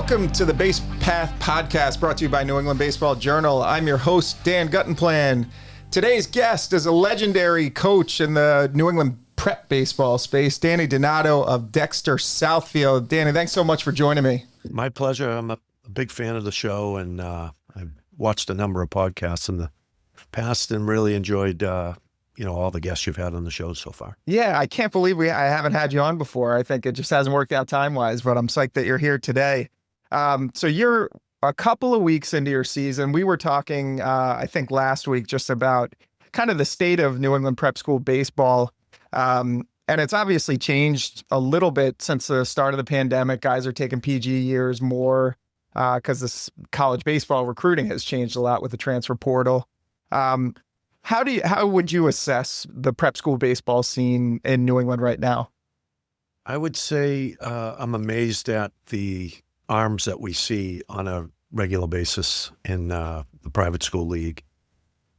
Welcome to the Base Path Podcast, brought to you by New England Baseball Journal. I'm your host, Dan Guttenplan. Today's guest is a legendary coach in the New England prep baseball space, Danny Donato of Dexter Southfield. Danny, thanks so much for joining me. My pleasure. I'm a big fan of the show, and I've watched a number of podcasts in the past and really enjoyed all the guests you've had on the show so far. Yeah, I can't believe I haven't had you on before. I think it just hasn't worked out time-wise, but I'm psyched that you're here today. So you're a couple of weeks into your season. We were talking, I think last week, just about kind of the state of New England prep school baseball. And it's obviously changed a little bit since the start of the pandemic. Guys are taking PG years more because this college baseball recruiting has changed a lot with the transfer portal. How would you assess the prep school baseball scene in New England right now? I would say I'm amazed at the arms that we see on a regular basis in the private school league.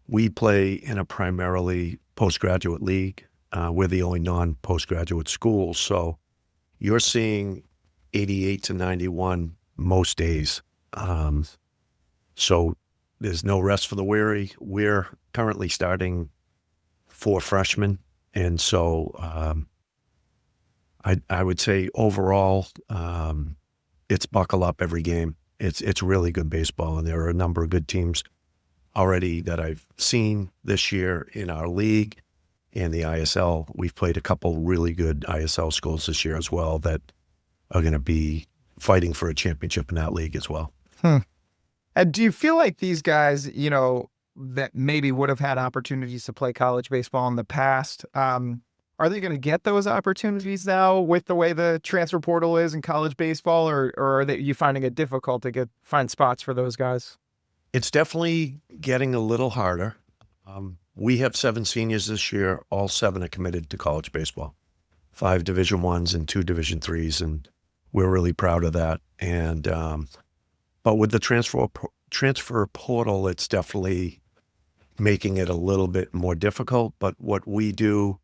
We play in a primarily postgraduate league. We're the only non-postgraduate school. So you're seeing 88 to 91 most days. So there's no rest for the weary. We're currently starting 4 freshmen. And so I would say overall, it's buckle up every game. It's really good baseball, and there are a number of good teams already that I've seen this year in our league and the ISL. We've played a couple really good ISL schools this year as well that are going to be fighting for a championship in that league as well. And do you feel like these guys, that maybe would have had opportunities to play college baseball in the past, are they going to get those opportunities now with the way the transfer portal is in college baseball, or are you finding it difficult to find spots for those guys? It's definitely getting a little harder. We have 7 seniors this year. All 7 are committed to college baseball, 5 Division I's and 2 Division III's, and we're really proud of that. And but with the transfer portal, it's definitely making it a little bit more difficult. But what we do,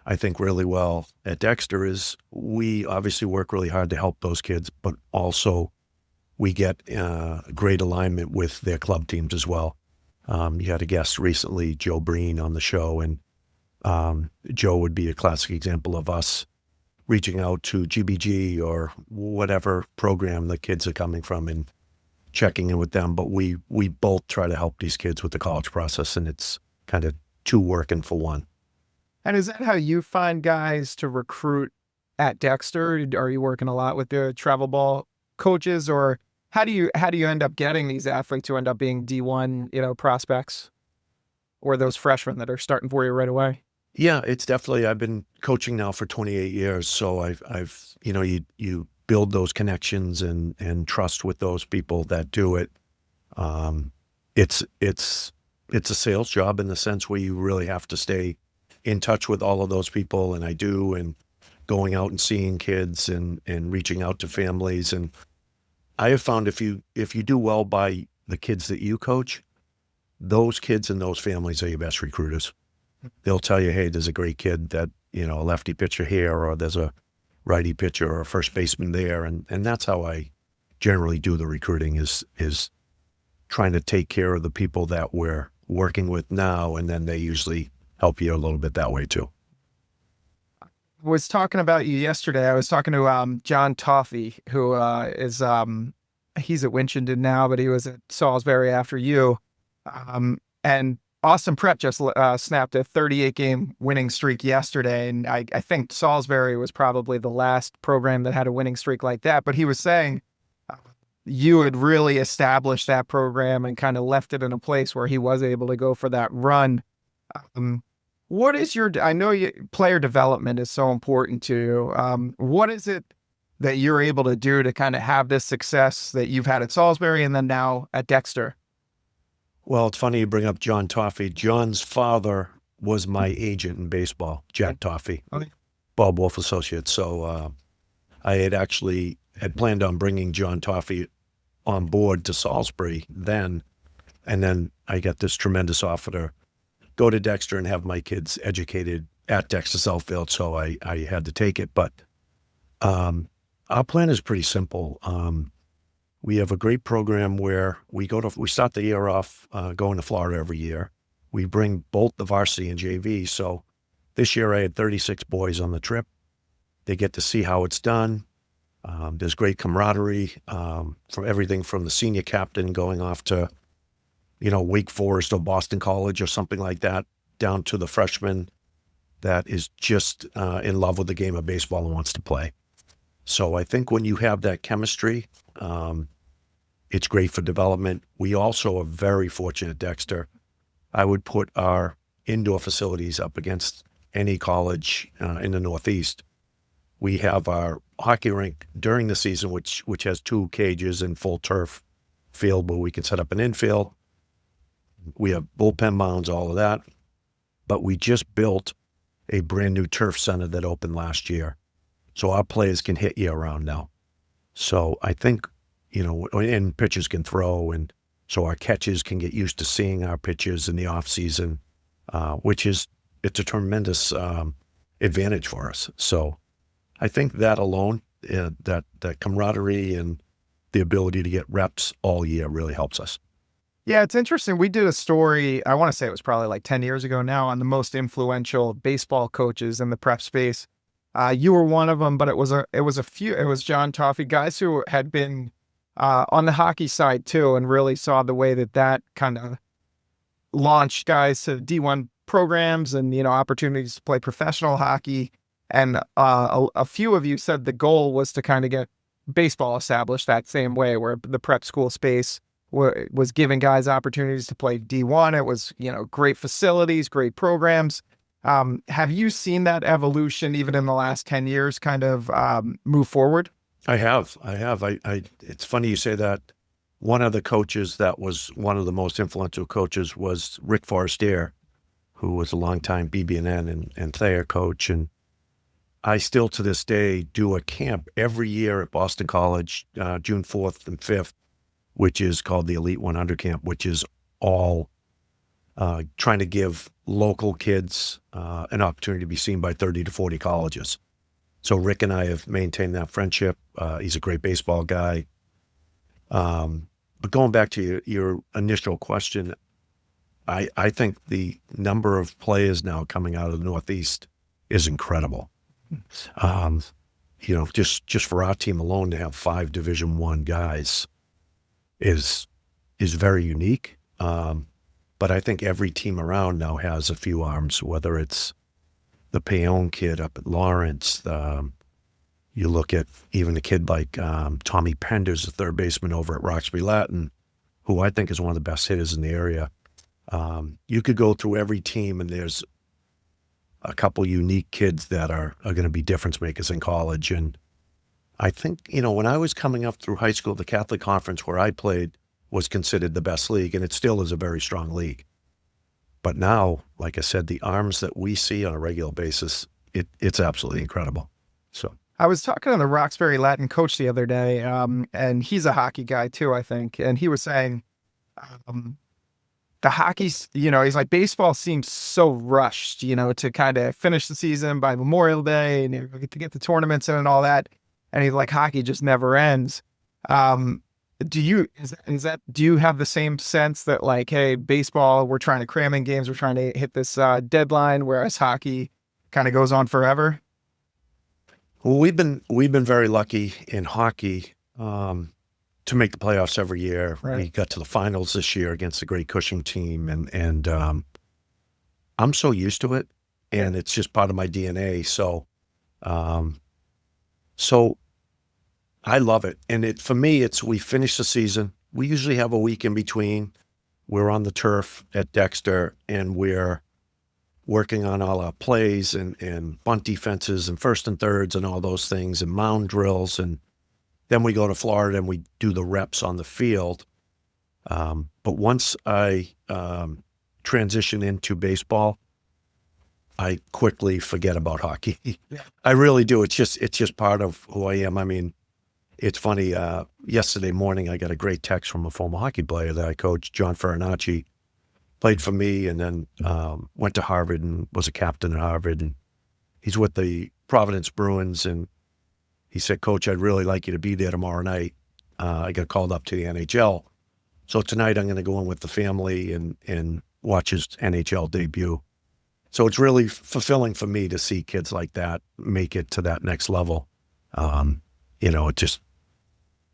I think, really well at Dexter is we obviously work really hard to help those kids, but also we get great alignment with their club teams as well. You had a guest recently, Joe Breen, on the show, and Joe would be a classic example of us reaching out to GBG or whatever program the kids are coming from and checking in with them. But we both try to help these kids with the college process, and it's kind of 2 working for 1. And is that how you find guys to recruit at Dexter? Are you working a lot with the travel ball coaches, or how do you end up getting these athletes who end up being D1, prospects, or those freshmen that are starting for you right away? Yeah, it's definitely, I've been coaching now for 28 years. So I've you build those connections and trust with those people that do it. It's a sales job in the sense where you really have to stay in touch with all of those people, and I do, and going out and seeing kids and reaching out to families. And I have found if you do well by the kids that you coach, those kids and those families are your best recruiters. They'll tell you, hey, there's a great kid that, a lefty pitcher here, or there's a righty pitcher or a first baseman there. And that's how I generally do the recruiting is trying to take care of the people that we're working with now, and then they usually help you a little bit that way too. Was talking about you yesterday. I was talking to John Toffey, who is he's at Winchendon now, but he was at Salisbury after you. And Austin Prep just snapped a 38-game winning streak yesterday, and I think Salisbury was probably the last program that had a winning streak like that. But he was saying you had really established that program and kind of left it in a place where he was able to go for that run. What is I know player development is so important to you. What is it that you're able to do to kind of have this success that you've had at Salisbury and then now at Dexter? Well, it's funny you bring up John Toffey. John's father was my agent in baseball, Jack Toffey, Bob Wolf Associates. So I had planned on bringing John Toffey on board to Salisbury then, and then I got this tremendous offer to go to Dexter and have my kids educated at Dexter Southfield, so I had to take it. But our plan is pretty simple. We have a great program where we start the year off going to Florida every year. We bring both the varsity and JV. So this year I had 36 boys on the trip. They get to see how it's done. There's great camaraderie from everything from the senior captain going off to, Wake Forest or Boston College or something like that, down to the freshman that is just in love with the game of baseball and wants to play. So I think when you have that chemistry, it's great for development. We also are very fortunate, Dexter. I would put our indoor facilities up against any college in the Northeast. We have our hockey rink during the season, which has 2 cages and full turf field where we can set up an infield. We have bullpen mounds, all of that. But we just built a brand new turf center that opened last year. So our players can hit year round now. So I think, and pitchers can throw, and so our catchers can get used to seeing our pitchers in the off season, it's a tremendous advantage for us. So I think that alone, that camaraderie and the ability to get reps all year really helps us. Yeah, it's interesting. We did a story, I want to say it was probably like 10 years ago now, on the most influential baseball coaches in the prep space. You were one of them, but it was John Toffee, guys who had been on the hockey side too, and really saw the way that kind of launched guys to D1 programs and, opportunities to play professional hockey. And a few of you said the goal was to kind of get baseball established that same way, where the prep school space was giving guys opportunities to play D1. It was, great facilities, great programs. Have you seen that evolution even in the last 10 years kind of move forward? I have. It's funny you say that. One of the coaches that was one of the most influential coaches was Rick Forestier, who was a longtime BB&N and Thayer coach. And I still to this day do a camp every year at Boston College, June 4th and 5th, which is called the Elite 100 Camp, which is all trying to give local kids an opportunity to be seen by 30 to 40 colleges. So Rick and I have maintained that friendship. He's a great baseball guy. But going back to your initial question, I think the number of players now coming out of the Northeast is incredible. Just for our team alone to have 5 Division I guys is very unique. But I think every team around now has a few arms, whether it's the Payon kid up at Lawrence. You look at even a kid like Tommy Penders, the third baseman over at Roxbury Latin, who I think is one of the best hitters in the area. You could go through every team, and there's a couple unique kids that are going to be difference makers in college. And I think, when I was coming up through high school, the Catholic Conference where I played was considered the best league, and it still is a very strong league. But now, like I said, the arms that we see on a regular basis, it's absolutely incredible. So I was talking to the Roxbury Latin coach the other day, and he's a hockey guy too, I think. And he was saying the hockey's, he's like, baseball seems so rushed, to kind of finish the season by Memorial Day and to get the tournaments in and all that. And he's like, hockey just never ends. Do you have the same sense that, like, hey, baseball, we're trying to cram in games, we're trying to hit this deadline, whereas hockey kind of goes on forever? Well, we've been very lucky in hockey to make the playoffs every year. Right. We got to the finals this year against the great Cushing team, and I'm so used to it, and it's just part of my DNA. So I love it. And for me, we finish the season. We usually have a week in between. We're on the turf at Dexter, and we're working on all our plays and bunt defenses and first and thirds and all those things and mound drills. And then we go to Florida and we do the reps on the field. But once I transition into baseball, I quickly forget about hockey. Yeah. I really do. It's just part of who I am. I mean, it's funny. Yesterday morning, I got a great text from a former hockey player that I coached, John Farinacci, played for me, and then went to Harvard and was a captain at Harvard. And he's with the Providence Bruins. And he said, "Coach, I'd really like you to be there tomorrow night. I got called up to the NHL. So tonight I'm going to go in with the family and watch his NHL debut. So it's really fulfilling for me to see kids like that make it to that next level. It just,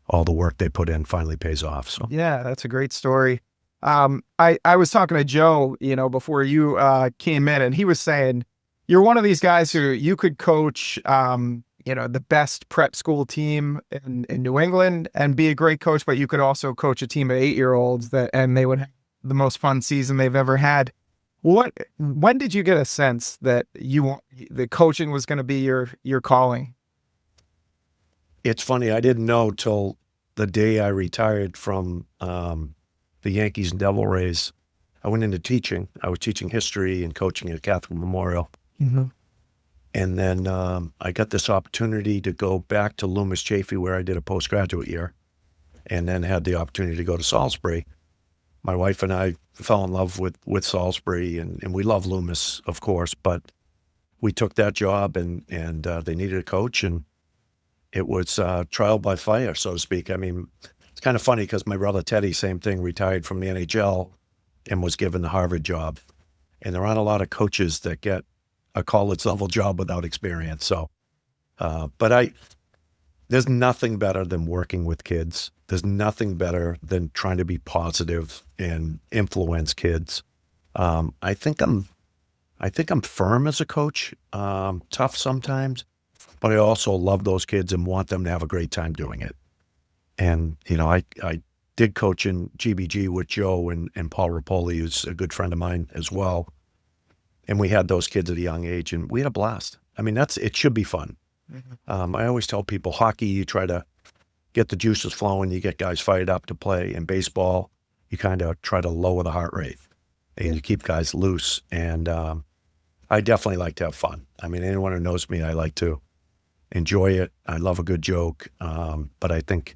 all the work they put in finally pays off. So Yeah, that's a great story. I was talking to Joe, before you came in, and he was saying you're one of these guys who you could coach, the best prep school team in New England and be a great coach, but you could also coach a team of 8-year-olds and they would have the most fun season they've ever had. When did you get a sense that the coaching was going to be your calling? it's funny. I didn't know till the day I retired from the Yankees and Devil Rays. I went into teaching. I was teaching history and coaching at Catholic Memorial. Mm-hmm. And then I got this opportunity to go back to Loomis Chaffee, where I did a postgraduate year, and then had the opportunity to go to Salisbury. My wife and I fell in love with Salisbury, and we love Loomis, of course, but we took that job, and they needed a coach, and it was trial by fire, so to speak. I mean, it's kind of funny because my brother Teddy, same thing, retired from the NHL and was given the Harvard job. And there aren't a lot of coaches that get a college level job without experience. So, there's nothing better than working with kids. There's nothing better than trying to be positive and influence kids. I think I'm firm as a coach, tough sometimes, but I also love those kids and want them to have a great time doing it. And, I did coach in GBG with Joe and Paul Rapoli, who's a good friend of mine as well. And we had those kids at a young age, and we had a blast. I mean, it should be fun. Mm-hmm. I always tell people, hockey, you try to get the juices flowing, you get guys fired up to play. In baseball, you kind of try to lower the heart rate and you keep guys loose. And I definitely like to have fun. I mean, anyone who knows me, I like to enjoy it. I love a good joke. But I think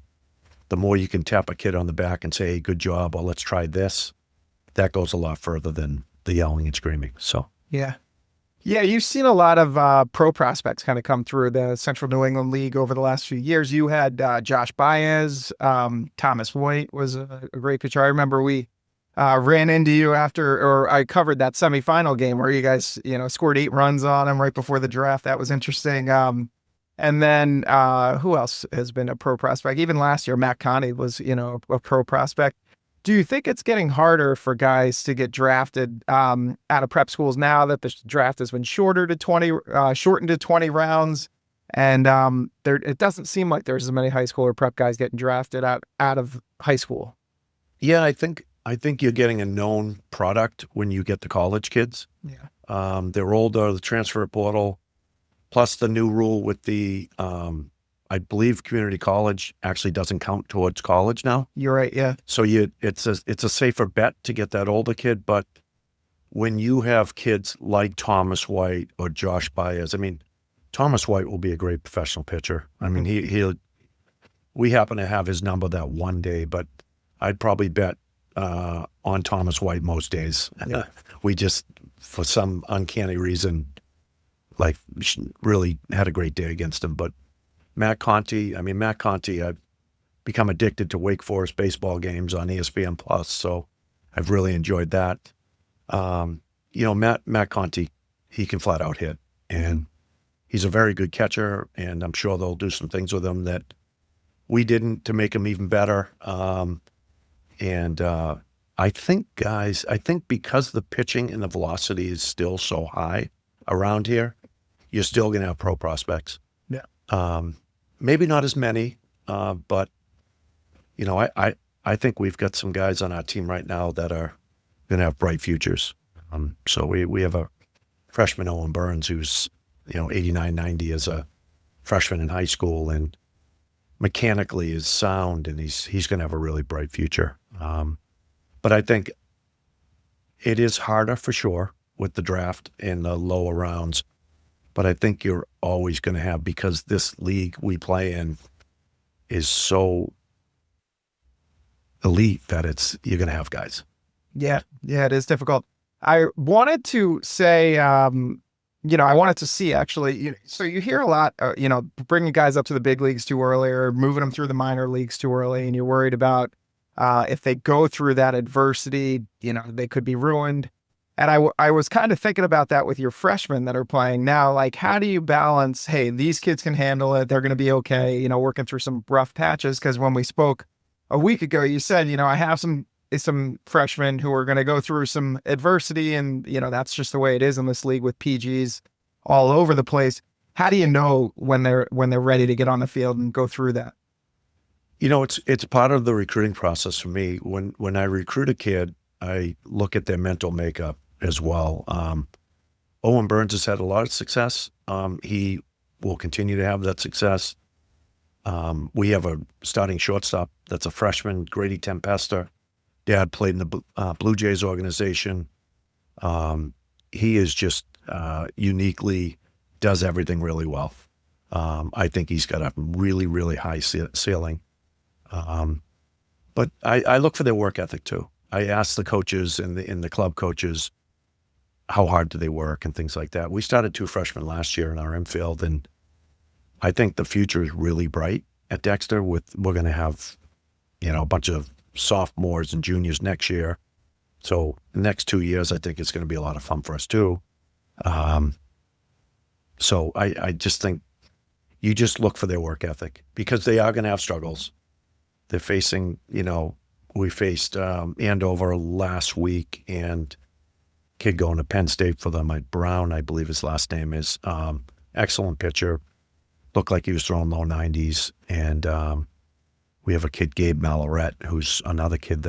the more you can tap a kid on the back and say, hey, good job, or let's try this, that goes a lot further than the yelling and screaming. So, yeah. Yeah, you've seen a lot of pro prospects kind of come through the Central New England League over the last few years. You had Josh Baez, Thomas White was a great pitcher. I remember we ran into you or I covered that semifinal game where you guys, scored 8 runs on him right before the draft. That was interesting. And then who else has been a pro prospect? Even last year, Matt Conti was, a pro prospect. Do you think it's getting harder for guys to get drafted out of prep schools now that the draft has been shortened to 20 rounds? And it doesn't seem like there's as many high school or prep guys getting drafted out of high school. Yeah, I think you're getting a known product when you get the college kids. Yeah. They're older, the transfer portal, plus the new rule with the I believe community college actually doesn't count towards college now. You're right. Yeah. So it's a safer bet to get that older kid. But when you have kids like Thomas White or Josh Baez, I mean, Thomas White will be a great professional pitcher. I mean, we happen to have his number that one day, but I'd probably bet on Thomas White most days. Yeah. We just, for some uncanny reason, really had a great day against him. But Matt Conti, I've become addicted to Wake Forest baseball games on ESPN Plus, so I've really enjoyed that. Matt Conti, he can flat out hit, and he's a very good catcher, and I'm sure they'll do some things with him that we didn't to make him even better. I think because the pitching and the velocity is still so high around here, you're still going to have pro prospects. Yeah. Maybe not as many, but I think we've got some guys on our team right now that are going to have bright futures. So we have a freshman, Owen Burns, who's 89, 90 as a freshman in high school, and mechanically is sound, and he's going to have a really bright future. But I think it is harder for sure with the draft in the lower rounds. But I think you're always going to have, because this league we play in is so elite that you're going to have guys. Yeah. Yeah, it is difficult. I wanted to say, I wanted to see actually. So you hear a lot, bringing guys up to the big leagues too early or moving them through the minor leagues too early, and you're worried about if they go through that adversity, they could be ruined. And I was kind of thinking about that with your freshmen that are playing now. Like, how do you balance, hey, these kids can handle it. They're going to be okay, working through some rough patches. Because when we spoke a week ago, you said, I have some freshmen who are going to go through some adversity. And, that's just the way it is in this league with PGs all over the place. How do you know when they're ready to get on the field and go through that? It's part of the recruiting process for me. When I recruit a kid, I look at their mental makeup as well. Owen Burns has had a lot of success. He will continue to have that success. We have a starting shortstop that's a freshman, Grady Tempesta. Dad played in the Blue Jays organization. He is just uniquely does everything really well. I think he's got a really, really high ceiling. But I look for their work ethic too. I ask the coaches and the club coaches, how hard do they work and things like that. We started 2 freshmen last year in our infield, and I think the future is really bright at Dexter. We're going to have, a bunch of sophomores and juniors next year. So the next 2 years, I think it's going to be a lot of fun for us too. So I just think you just look for their work ethic because they are going to have struggles. They're facing, we faced Andover last week, and kid going to Penn State for them, Brown, I believe his last name is. Excellent pitcher. Looked like he was throwing low 90s. And we have a kid, Gabe Malaret, who's another kid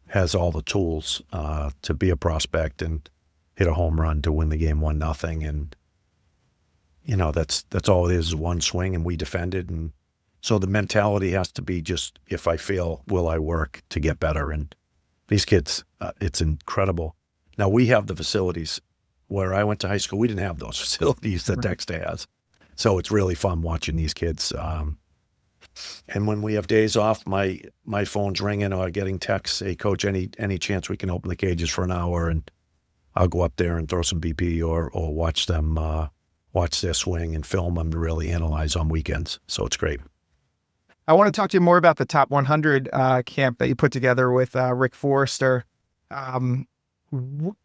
has all the tools to be a prospect and hit a home run to win the game 1-0. And, that's all it is one swing, and we defended. And so the mentality has to be just, if I fail, will I work to get better? And these kids, it's incredible. Now, we have the facilities. Where I went to high school, we didn't have those facilities that Dexter has. So it's really fun watching these kids. And when we have days off, my phone's ringing or getting texts, hey, Coach, any chance we can open the cages for an hour? And I'll go up there and throw some BP or watch them, watch their swing and film them to really analyze on weekends. So it's great. I want to talk to you more about the Top 100 camp that you put together with Rick Forrester. How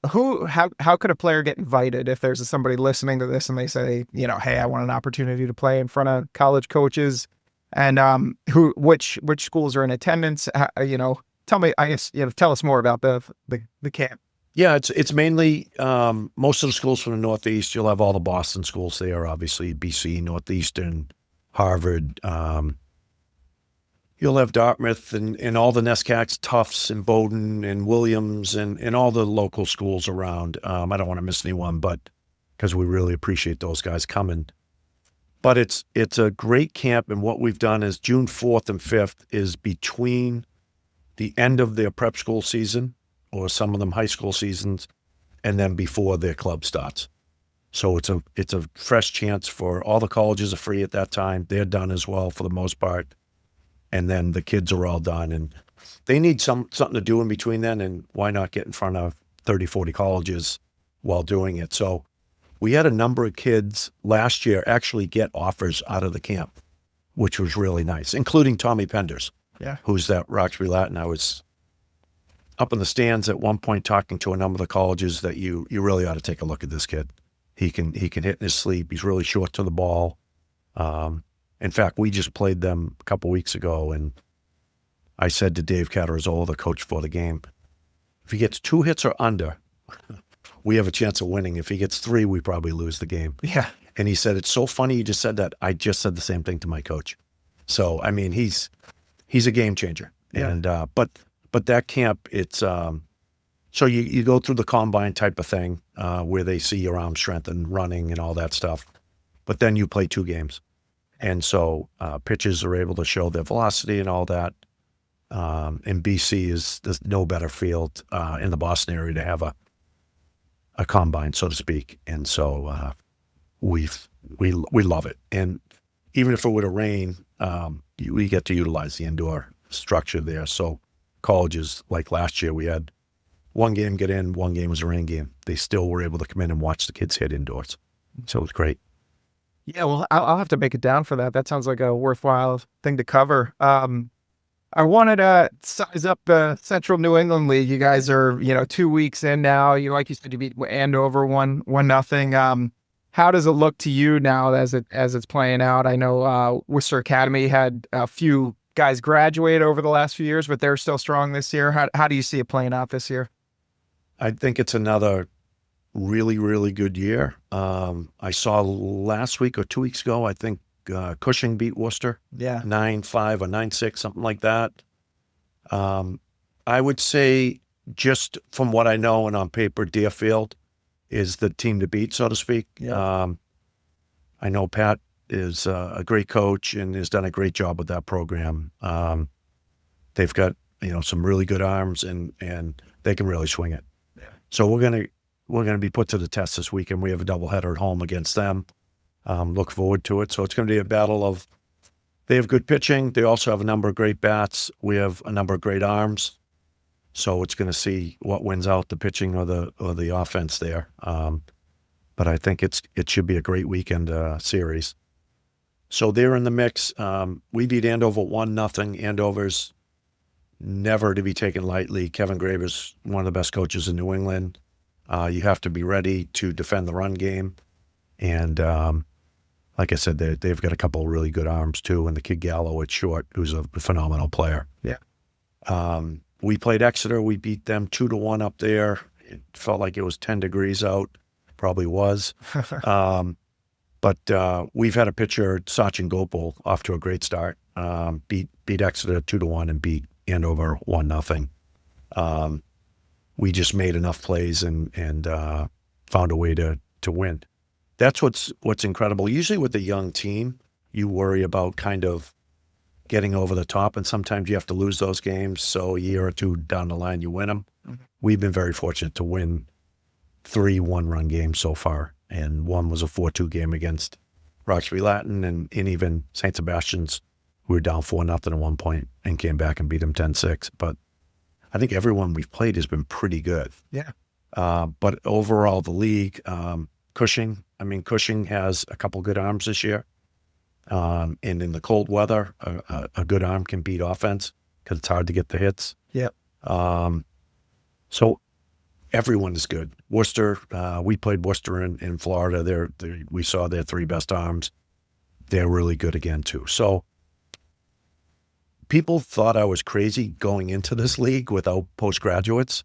could a player get invited if there's somebody listening to this and they say, hey, I want an opportunity to play in front of college coaches, and which schools are in attendance? Tell me, I guess, tell us more about the camp. Yeah, it's mainly most of the schools from the Northeast. You'll have all the Boston schools there, obviously, BC, Northeastern, Harvard. You'll have Dartmouth and all the NESCACs, Tufts and Bowdoin and Williams and all the local schools around. I don't want to miss anyone, but because we really appreciate those guys coming. But it's a great camp, and what we've done is June 4th and 5th is between the end of their prep school season, or some of them high school seasons, and then before their club starts. So it's a fresh chance for all the colleges are free at that time. They're done as well for the most part. And then the kids are all done, and they need something to do in between then, and why not get in front of 30, 40 colleges while doing it? So we had a number of kids last year actually get offers out of the camp, which was really nice, including Tommy Penders, who's that Roxbury Latin. I was up in the stands at one point talking to a number of the colleges that you really ought to take a look at this kid. He can hit in his sleep. He's really short to the ball. In fact, we just played them a couple weeks ago, and I said to Dave Catarazola, the coach for the game, if he gets 2 hits or under, we have a chance of winning. If he gets 3, we probably lose the game. Yeah. And he said, it's so funny you just said that. I just said the same thing to my coach. So, I mean, he's a game changer. Yeah. And but that camp, it's so you go through the combine type of thing where they see your arm strength and running and all that stuff. But then you play 2 games. And so pitchers are able to show their velocity and all that. And BC there's no better field in the Boston area to have a combine, so to speak. And so we love it. And even if it were to rain, we get to utilize the indoor structure there. So colleges, like last year, we had one game get in, one game was a rain game. They still were able to come in and watch the kids hit indoors. So it was great. Yeah, well, I'll have to make it down for that. That sounds like a worthwhile thing to cover. I wanted to size up the Central New England League. You guys are, 2 weeks in now. Like you said, you beat Andover 1-0. How does it look to you now as it's playing out? I know Worcester Academy had a few guys graduate over the last few years, but they're still strong this year. How do you see it playing out this year? I think it's another really, really good year. I saw last week or 2 weeks ago, I think Cushing beat Worcester. Yeah. 9-5 or 9-6, something like that. I would say, just from what I know and on paper, Deerfield is the team to beat, so to speak. Yeah. I know Pat is a great coach and has done a great job with that program. They've got, some really good arms and they can really swing it. Yeah. So we're gonna be put to the test this weekend. We have a doubleheader at home against them. Look forward to it. So it's going to be a battle of, they have good pitching. They also have a number of great bats. We have a number of great arms. So it's going to see what wins out, the pitching or the offense there. But I think it should be a great weekend series. So they're in the mix. We beat Andover 1-0. Andover's never to be taken lightly. Kevin Graver's one of the best coaches in New England. You have to be ready to defend the run game. And like I said, they've got a couple of really good arms too. And the kid Gallo at short, who's a phenomenal player. Yeah. We played Exeter. We beat them 2-1 up there. It felt like it was 10 degrees out. Probably was. But we've had a pitcher, Sachin Gopal, off to a great start. Beat Exeter 2-1 and beat Andover 1-0. We just made enough plays and found a way to win. That's what's incredible. Usually with a young team, you worry about kind of getting over the top, and sometimes you have to lose those games. So a year or two down the line, you win them. Mm-hmm. We've been very fortunate to win 3 one-run games so far, and one was a 4-2 game against Roxbury Latin, and even St. Sebastian's, we were down 4-0 at one point and came back and beat them 10-6. But I think everyone we've played has been pretty good. Yeah. But overall, the league, Cushing has a couple good arms this year. And in the cold weather, a good arm can beat offense because it's hard to get the hits. Yeah. So everyone is good. Worcester, we played Worcester in Florida. We saw their 3 best arms. They're really good again too. So people thought I was crazy going into this league without postgraduates,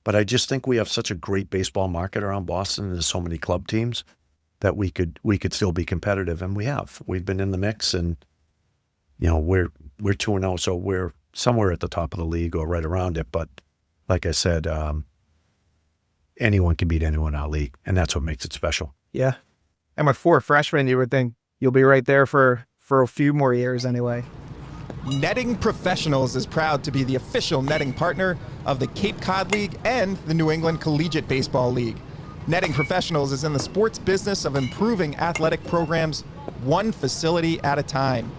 but I just think we have such a great baseball market around Boston, and there's so many club teams that we could still be competitive, and we have. We've been in the mix, and we're 2-0, so we're somewhere at the top of the league or right around it. But like I said, anyone can beat anyone in our league, and that's what makes it special. Yeah. And with 4 freshmen, you would think you'll be right there for a few more years anyway. Netting Professionals is proud to be the official netting partner of the Cape Cod League and the New England Collegiate Baseball League. Netting Professionals is in the sports business of improving athletic programs one facility at a time.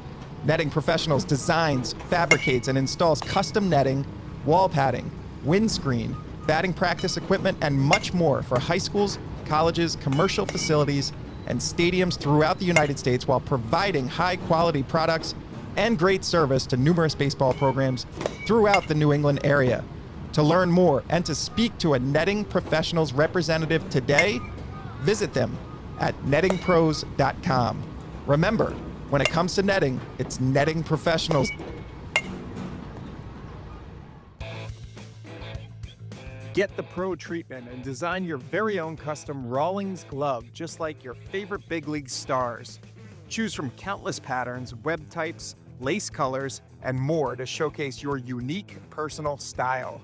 Netting Professionals designs, fabricates, and installs custom netting, wall padding, windscreen, batting practice equipment, and much more for high schools, colleges, commercial facilities, and stadiums throughout the United States, while providing high-quality products and great service to numerous baseball programs throughout the New England area. To learn more and to speak to a Netting Professionals representative today, visit them at nettingpros.com. Remember, when it comes to netting, it's Netting Professionals. Get the pro treatment and design your very own custom Rawlings glove, just like your favorite big league stars. Choose from countless patterns, web types, lace colors, and more to showcase your unique personal style.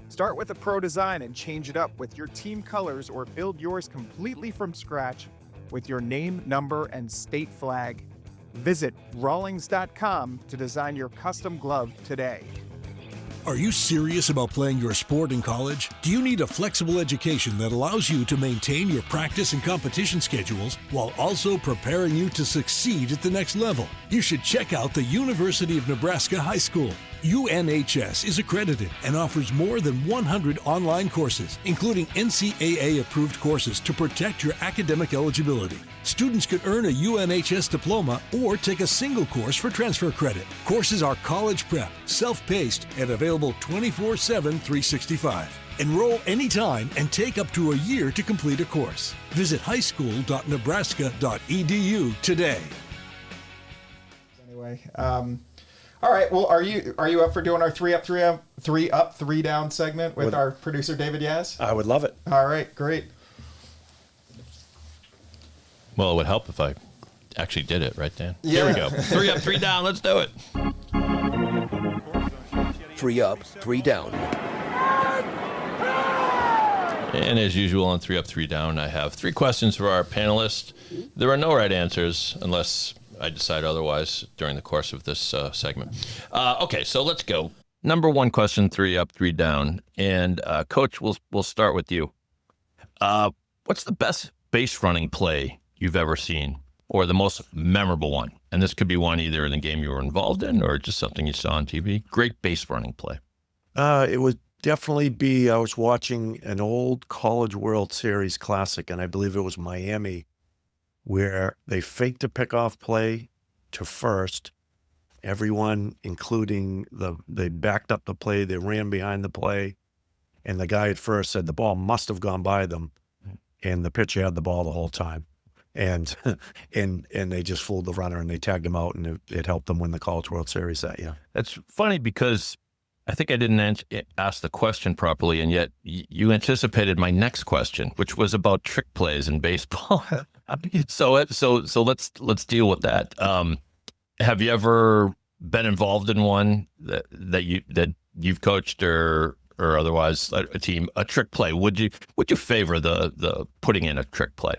Start with a pro design and change it up with your team colors, or build yours completely from scratch with your name, number, and state flag. Visit Rawlings.com to design your custom glove today. Are you serious about playing your sport in college? Do you need a flexible education that allows you to maintain your practice and competition schedules while also preparing you to succeed at the next level? You should check out the University of Nebraska High School. UNHS is accredited and offers more than 100 online courses, including NCAA-approved courses to protect your academic eligibility. Students could earn a UNHS diploma or take a single course for transfer credit. Courses are college prep, self-paced, and available 24/7, 365. Enroll anytime and take up to a year to complete a course. Visit highschool.nebraska.edu today. Anyway, all right. Well, are you up for doing our three up, three down segment with our producer David Yaz? I would love it. All right, great. Well, it would help if I actually did it, right, Dan? Yeah. There we go. 3 up, 3 down. Let's do it. 3 up, 3 down. And as usual on 3 up, 3 down, I have 3 questions for our panelists. There are no right answers unless I decide otherwise during the course of this segment. Okay, so let's go. Number 1 question, 3 up, 3 down. And Coach, we'll start with you. What's the best base running play you've ever seen, or the most memorable one? And this could be one either in the game you were involved in or just something you saw on TV. Great base running play. It would definitely be, I was watching an old College World Series classic, and I believe it was Miami, where they faked a pickoff play to first. Everyone, including they backed up the play, they ran behind the play, and the guy at first said the ball must have gone by them, and the pitcher had the ball the whole time. And and they just fooled the runner, and they tagged him out, and it helped them win the College World Series that year. That's funny because I think I didn't ask the question properly, and yet you anticipated my next question, which was about trick plays in baseball. So let's deal with that. Have you ever been involved in one that you've coached or otherwise a team, a trick play? Would you favor the putting in a trick play,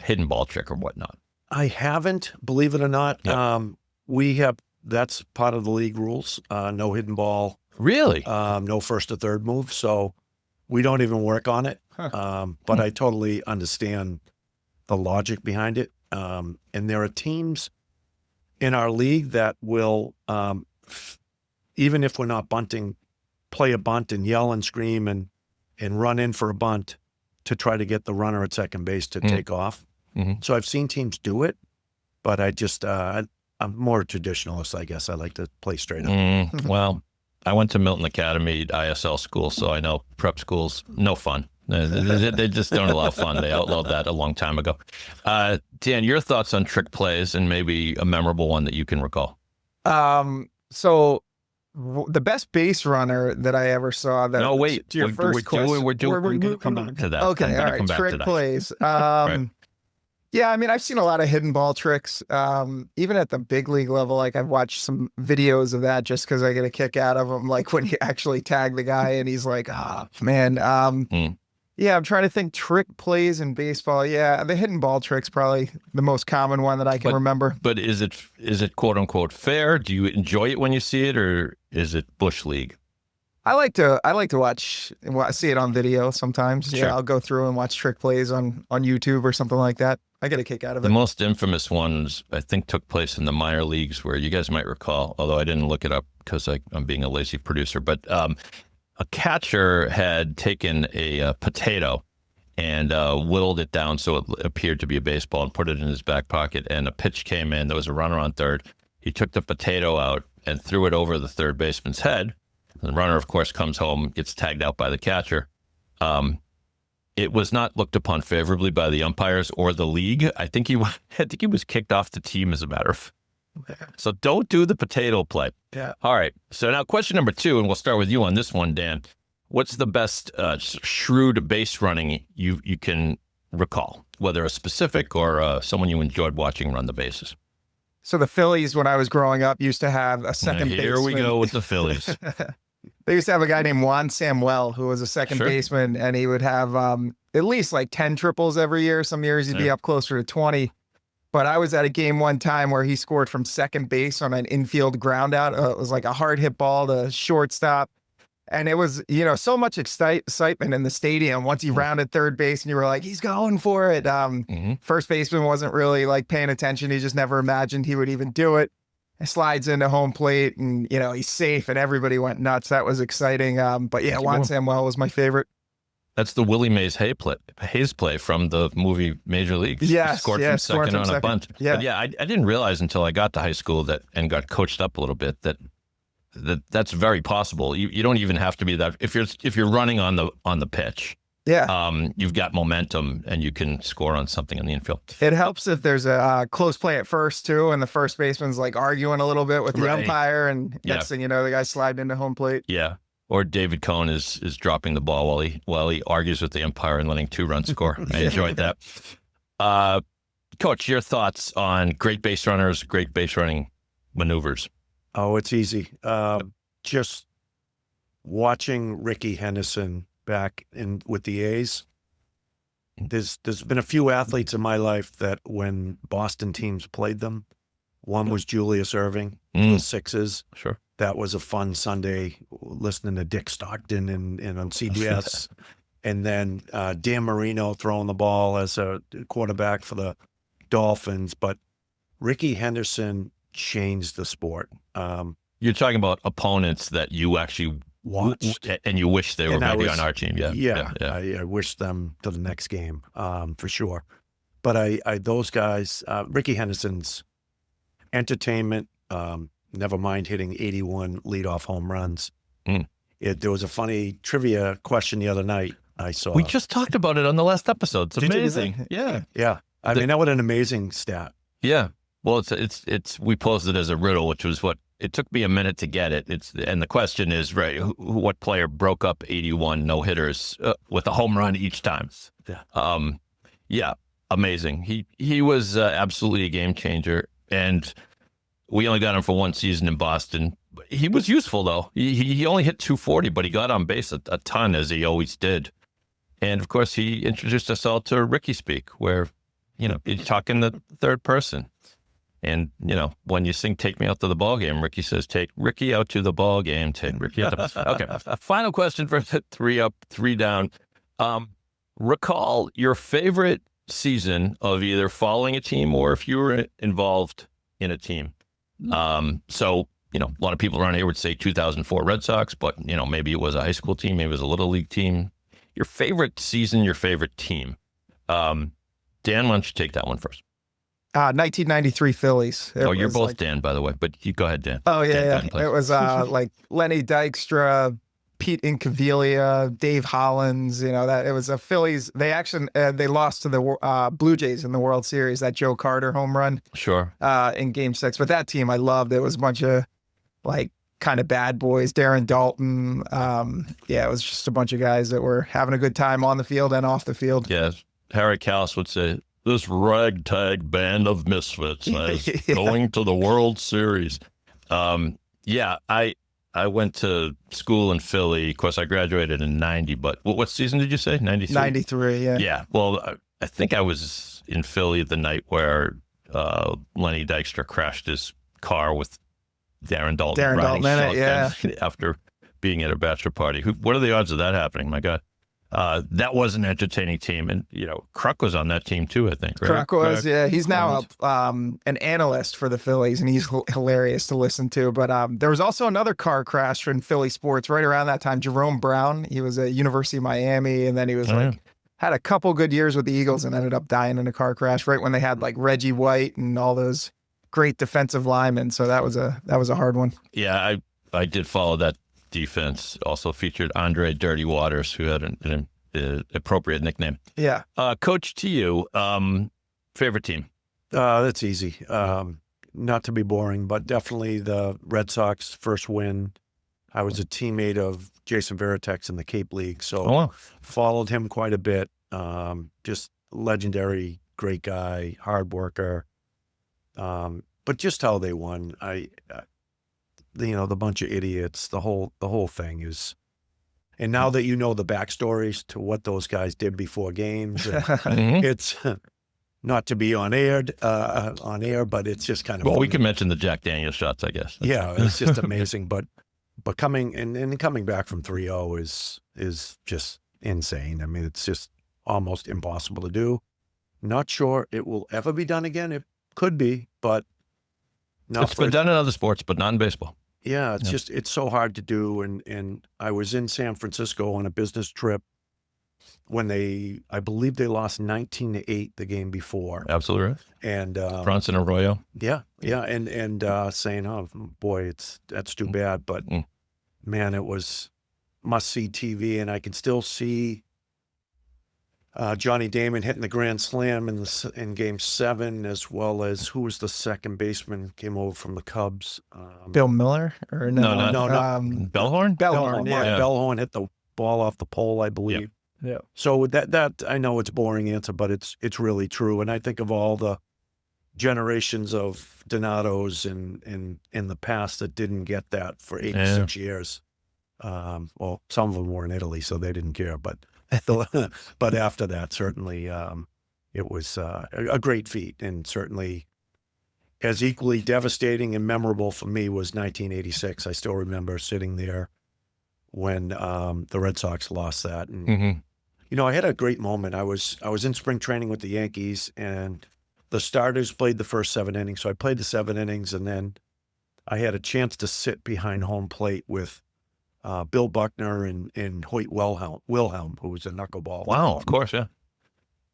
hidden ball trick or whatnot? I haven't, believe it or not. Yep. We have, that's part of the league rules. No hidden ball. Really? No first or third move. So we don't even work on it. But I totally understand the logic behind it. And there are teams in our league that will, even if we're not bunting, play a bunt and yell and scream and run in for a bunt to try to get the runner at second base to take off. Mm-hmm. So I've seen teams do it, but I just, I'm more a traditionalist, I guess. I like to play straight up. Well, I went to Milton Academy ISL school, so I know prep schools, no fun. They just don't allow fun. They outlawed that a long time ago. Dan, your thoughts on trick plays and maybe a memorable one that you can recall? So the best base runner that I ever saw. That No, wait. To your first question. We're going to come back to that. Okay, I'm all gonna right. come back to Trick that. plays. Right. Yeah, I mean, I've seen a lot of hidden ball tricks. Even at the big league level, like I've watched some videos of that just because I get a kick out of them. Like when you actually tag the guy and he's like, man. Yeah, I'm trying to think trick plays in baseball. Yeah, the hidden ball trick's probably the most common one that I can remember. But is it quote unquote fair? Do you enjoy it when you see it, or is it bush league? I like to see it on video sometimes. Sure. Yeah, I'll go through and watch trick plays on YouTube or something like that. I get a kick out of it. The most infamous ones, I think, took place in the minor leagues, where you guys might recall, although I didn't look it up because I'm being a lazy producer, but a catcher had taken a potato and whittled it down so it appeared to be a baseball and put it in his back pocket, and a pitch came in. There was a runner on third. He took the potato out and threw it over the third baseman's head. The runner, of course, comes home, gets tagged out by the catcher. It was not looked upon favorably by the umpires or the league. I think he was kicked off the team, as a matter of fact. So don't do the potato play. Yeah. All right. So now question number 2, and we'll start with you on this one, Dan. What's the best shrewd base running you can recall, whether a specific or someone you enjoyed watching run the bases? So the Phillies, when I was growing up, used to have a second baseman. Here we go with the Phillies. They used to have a guy named Juan Samuel who was a second Sure. baseman, and he would have at least like 10 triples every year. Some years he'd be up closer to 20. But I was at a game one time where he scored from second base on an infield ground out. It was like a hard hit ball to shortstop. And it was, so much excitement in the stadium once he rounded third base and you were like, he's going for it. First baseman wasn't really like paying attention. He just never imagined he would even do it. slides into home plate, and he's safe, and everybody went nuts. That was exciting. But yeah, Juan Samuel was my favorite. That's the Willie Mays Hayes play from the movie Major League. Yes, scored from second on a bunt. Yeah. But yeah, I didn't realize until I got to high school and got coached up a little bit that's very possible. You don't even have to be that if you're running on the pitch. Yeah. You've got momentum and you can score on something in the infield. It helps if there's a close play at first too, and the first baseman's like arguing a little bit with the umpire, and next thing you know, the guy sliding into home plate. Yeah. Or David Cohn is dropping the ball while he argues with the umpire and letting 2 runs score. I enjoyed that. Coach, your thoughts on great base runners, great base running maneuvers? Oh, it's easy. Just watching Ricky Henderson back with the A's. There's been a few athletes in my life that when Boston teams played them, one was Julius Erving, the Sixers. Sure. That was a fun Sunday listening to Dick Stockton and on CBS. And then Dan Marino throwing the ball as a quarterback for the Dolphins. But Ricky Henderson changed the sport. You're talking about opponents that you actually watched and you wish they were maybe on our team. Yeah. I wish them to the next game for sure. But I those guys, Ricky Henderson's entertainment, never mind hitting 81 leadoff home runs. There was a funny trivia question the other night I saw. We just talked about it on the last episode. It's amazing. Yeah. I mean, that was an amazing stat. Yeah. Well, it's we posed it as a riddle, which was what it took me a minute to get it. And the question is, right, what player broke up 81 no-hitters with a home run each time? Yeah. Amazing. He was absolutely a game changer, and we only got him for one season in Boston. He was useful though. He only hit 240, but he got on base a ton, as he always did. And of course, he introduced us all to Ricky speak, where you talk in the third person. And, when you sing Take Me Out to the Ball Game, Ricky says, take Ricky out to the ball game. Take Ricky out to Okay. Final question for 3 up, 3 down. Recall your favorite season of either following a team or if you were involved in a team. So, a lot of people around here would say 2004 Red Sox, but, maybe it was a high school team, maybe it was a little league team. Your favorite season, your favorite team. Dan, why don't you take that one first? 1993 Phillies. You're both Dan, by the way, but you go ahead, Dan. Oh, yeah. Dan, it was like Lenny Dykstra, Pete Incaviglia, Dave Hollins. That it was a Phillies. They actually they lost to the Blue Jays in the World Series. That Joe Carter home run. Sure. In Game 6, but that team I loved. It was a bunch of like kind of bad boys. Darren Dalton. It was just a bunch of guys that were having a good time on the field and off the field. Yes, Harry Kalas would say, this ragtag band of misfits is going to the World Series. I went to school in Philly. Of course, I graduated in 90, but what season did you say? 93? 93, yeah. Yeah, well, I think I was in Philly the night where Lenny Dykstra crashed his car with Darren Dalton riding shotgun after being at a bachelor party. What are the odds of that happening? My God. That was an entertaining team. And, Kruk was on that team too, I think, right? Kruk was, yeah. He's now an analyst for the Phillies, and he's hilarious to listen to. But there was also another car crash in Philly sports right around that time. Jerome Brown, he was at University of Miami, and then he was had a couple good years with the Eagles and ended up dying in a car crash right when they had like Reggie White and all those great defensive linemen. So that was a hard one. Yeah, I did follow that. Defense also featured Andre Dirty Waters, who had an appropriate nickname. Yeah. Coach, to you, favorite team? That's easy. Not to be boring, but definitely the Red Sox first win. I was a teammate of Jason Varitek's in the Cape League, so followed him quite a bit. Just legendary, great guy, hard worker. But just how they won, the bunch of idiots, the whole thing is, and now that you know the backstories to what those guys did before games, it's not to be on air, but it's just kind of we can mention the Jack Daniels shots, I guess. Yeah, it's just amazing. But coming back from 3-0 is just insane. I mean, it's just almost impossible to do. Not sure it will ever be done again. It could be, but not It's been done in other sports, but not in baseball. Yeah, it's just it's so hard to do. And I was in San Francisco on a business trip when I believe they lost 19-8 the game before. Absolutely right. And Bronson Arroyo. yeah, and saying, oh boy, that's too bad. But man, it was must see TV, and I can still see Johnny Damon hitting the grand slam in Game 7, as well as who was the second baseman came over from the Cubs. Bill Miller or no? No. Bellhorn? Bellhorn. Yeah. Bellhorn hit the ball off the pole, I believe. Yeah. So that I know it's a boring answer, but it's really true. And I think of all the generations of Donatos in the past that didn't get that for 86 years. Well, some of them were in Italy, so they didn't care. But but after that, certainly it was a great feat, and certainly as equally devastating and memorable for me was 1986. I still remember sitting there when the Red Sox lost that, and I had a great moment. I was in spring training with the Yankees, and the starters played the first 7 innings. So I played the 7 innings, and then I had a chance to sit behind home plate with Bill Buckner and Hoyt Wilhelm, who was a knuckleball. Wow, of course, yeah.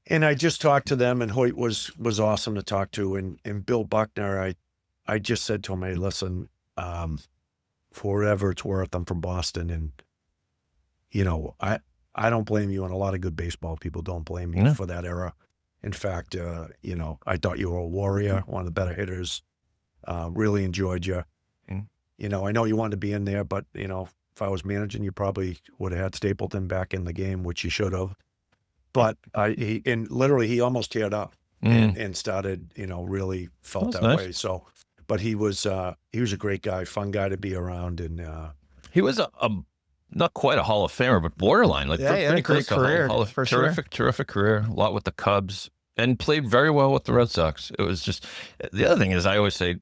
And I just talked to them, and Hoyt was awesome to talk to. And Bill Buckner, I just said to him, hey, listen, for whatever it's worth, I'm from Boston, and I don't blame you, and a lot of good baseball people don't blame me for that era. In fact, I thought you were a warrior, one of the better hitters. Really enjoyed you. I know you wanted to be in there, but if I was managing, you probably would have had Stapleton back in the game, which you should have. But he almost teared up and started, really felt that way. So, but he was a great guy, fun guy to be around, and he was a not quite a Hall of Famer, but borderline. Like a great career, for sure. Terrific career. A lot with the Cubs, and played very well with the Red Sox. It was just the other thing is I always say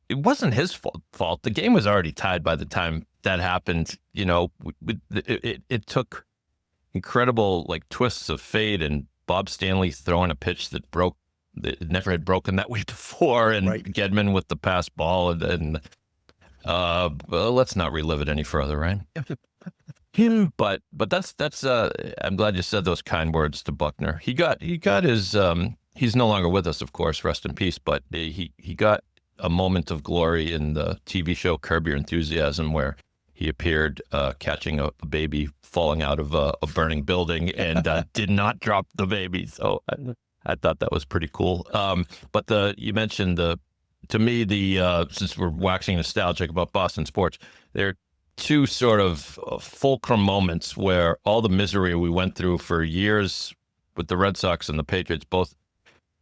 it wasn't his fault. The game was already tied by the time that happened. It took incredible twists of fate, and Bob Stanley throwing a pitch that never had broken that way before, and Gedman with the pass ball, and let's not relive it any further, right? But that's I'm glad you said those kind words to Buckner. He got his he's no longer with us, of course, rest in peace, but he got a moment of glory in the TV show Curb Your Enthusiasm, where he appeared catching a baby falling out of a burning building and did not drop the baby. So I thought that was pretty cool. But you mentioned to me, since we're waxing nostalgic about Boston sports, there are two sort of fulcrum moments where all the misery we went through for years with the Red Sox and the Patriots both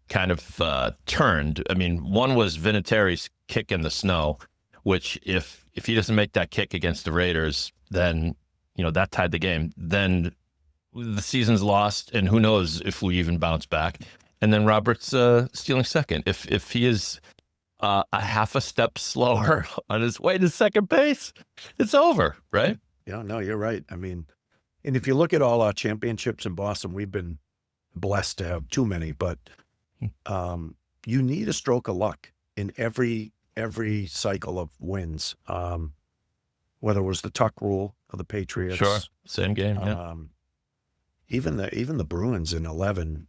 kind of turned. I mean, one was Vinatieri's kick in the snow, which if he doesn't make that kick against the Raiders, then that tied the game. Then the season's lost, and who knows if we even bounce back. And then Robert's stealing second. If he is a half a step slower on his way to second base, it's over, right? Yeah, no, you're right. I mean, and if you look at all our championships in Boston, we've been blessed to have too many, but you need a stroke of luck in every cycle of wins. Whether it was the Tuck rule of the Patriots, sure, same game. Yeah. Even the Bruins in 11,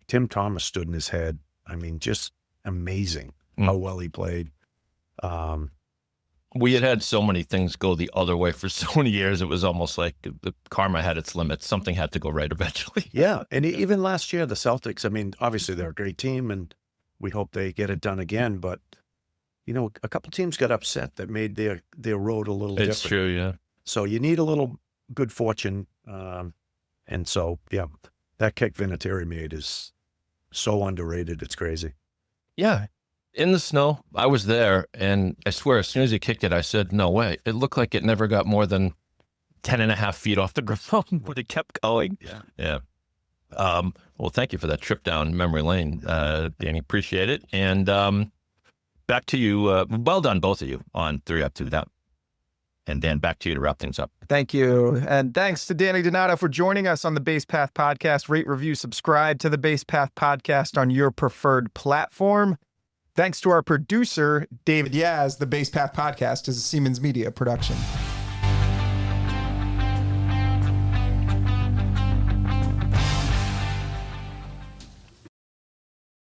Tim Thomas stood in his head. I mean, just amazing how well he played. We had so many things go the other way for so many years. It was almost like the karma had its limits. Something had to go right eventually. Yeah, and even last year, the Celtics, I mean, obviously they're a great team, and we hope they get it done again. But, a couple teams got upset that made their road a little different. It's true, yeah. So you need a little good fortune. And so, yeah, that kick Vinatieri made is so underrated. It's crazy. Yeah. In the snow, I was there, and I swear, as soon as he kicked it, I said, no way. It looked like it never got more than 10 and a half feet off the ground, but it kept going. Yeah. Well, thank you for that trip down memory lane, Danny. Appreciate it. And back to you. Well done, both of you, on 3 Up, 2 Down. And Dan, back to you to wrap things up. Thank you. And thanks to Danny Donato for joining us on the Base Path Podcast. Rate, review, subscribe to the Base Path Podcast on your preferred platform. Thanks to our producer, David. Yaz, the Base Path Podcast is a Seamans Media production.